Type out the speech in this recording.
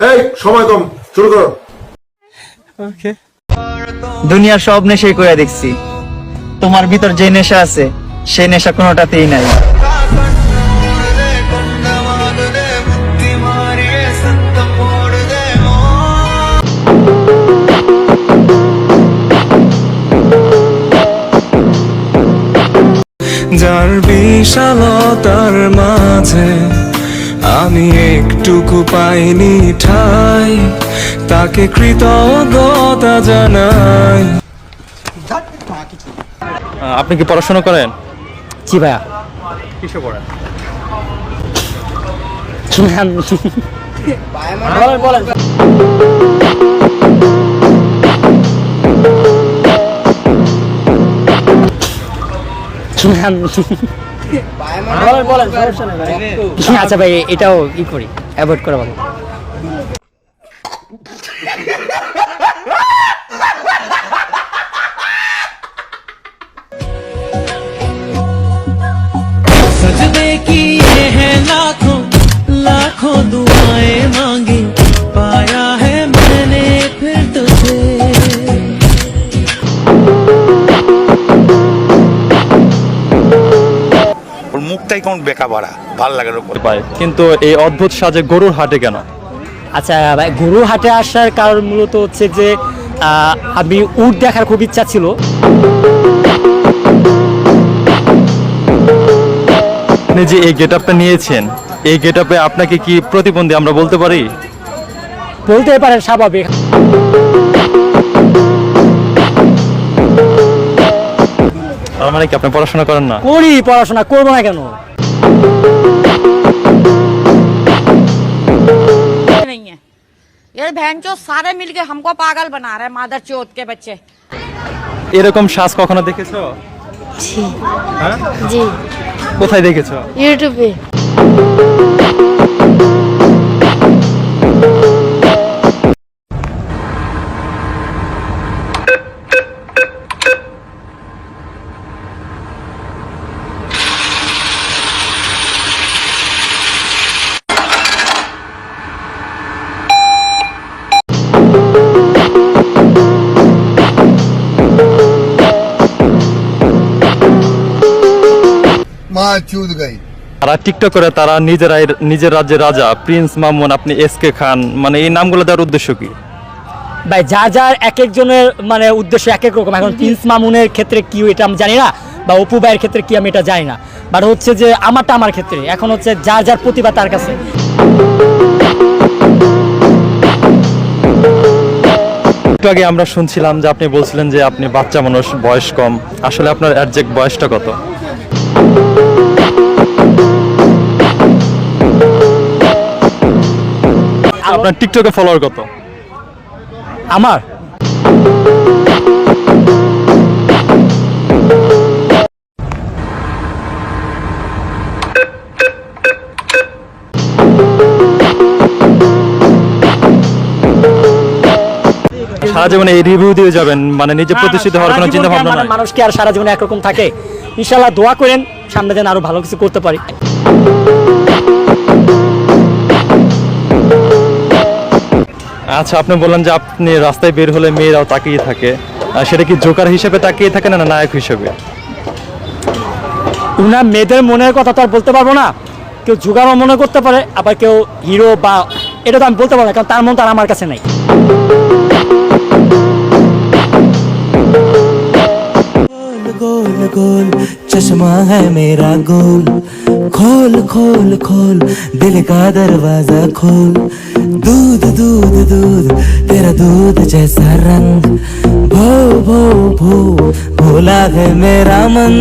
এই সময় কম, শুরু করো। ওকে। দুনিয়ার সব নেশাই করে দেখছি, তোমার ভিতর যে নেশা আছে সেই নেশা কোনোটাতেই নাই। যার বিশালতার মাঝে আমি একটুকু পাইনি ঠাই, তাকে কৃতজ্ঞতা জানাই। আপনি কি পড়াশোনা করেন? জি ভাইয়া। কিসে পড়েন? বলেন। আচ্ছা ভাই, এটাও ই করি, অ্যাভয়েড করা ভালো। सजदे की ये है लाखों लाखों दुआएं मांगी, पाया है मैंने फिर तुझे। ওর মুখটাই কেমন বেকা ভরা, ভাল লাগার উপর পায়, কিন্তু এই অদ্ভুত সাজে গরুর হাটে কেন? আচ্ছা ভাই, গরু হাটে আসার কারণ মূলত হচ্ছে যে আমি উট দেখার খুব ইচ্ছা ছিল। আপনি যে এই গেটআপটা নিয়েছেন, এই গেটআপে আপনাকে কি প্রতিবন্ধী আমরা বলতে পারি? বলতে পারেন, স্বাভাবিক। তার মানে কি আপনি পড়াশোনা করেন না? করি, পড়াশোনা করবো না কেন? नहीं है ये भैंचो सारे मिलके हमको पागल बना रहे हैं, मादर चौथ के बच्चे। এরকম সাজ কখনো দেখেছো? जी হ্যাঁ, जी কোথায় দেখেছো? यूट्यूब पे। তারা টিকটক করে, তারা নিজেরাই নিজের রাজ্যের রাজা, প্রিন্স মামুন, আপনি এসকে খান, মানে এই নামগুলো দেওয়ার উদ্দেশ্য কি? ভাই যার এক একজনের মানে উদ্দেশ্য এক এক রকম। এখন প্রিন্স মামুনের ক্ষেত্রে কি এটা আমি জানি না, বা অপু ভাইয়ের ক্ষেত্রে কি আমি এটা জানি না, বাট হচ্ছে যে আমারটা আমার ক্ষেত্রে এখন হচ্ছে যার প্রতিভা তার কাছে। একটু আগে আমরা শুনছিলাম যে আপনি বলছিলেন যে আপনি বাচ্চা মানুষ, বয়স কম। আসলে আপনার একজ্যাক্ট বয়সটা কত? আপনার টিকটকে ফলোয়ার কত? আমার সারা জীবনে এই রিভিউ দিয়ে যাবেন, মানে নিজে প্রতিষ্ঠিত হওয়ার কোনো চিন্তা ভাবনা নাই? মানুষ কি আর সারা জীবনে একরকম থাকে? ইনশাআল্লাহ দোয়া করেন সামনে যেন আরো ভালো কিছু করতে পারি। আচ্ছা, আপনি বললেন যে আপনি রাস্তায় বের হলে মেয়েরাও তাকিয়ে থাকে, সেটা কি জোকার হিসেবে তাকিয়ে থাকে না নায়ক হিসেবে? উনার মেয়েদের মনের কথা তো আর বলতে পারবো না। কেউ জুগারও মনে করতে পারে, আবার কেউ হিরো, বা এটা তো আমি বলতে পারবো না, কারণ তার মন তো আর আমার কাছে নাই। गोल गोल चश्मा है मेरा गोल, खोल खोल खोल दिल का दरवाजा खोल। दूध दूध दूध तेरा दूध जैसा रंग, भो भो भो भोला है मेरा मन।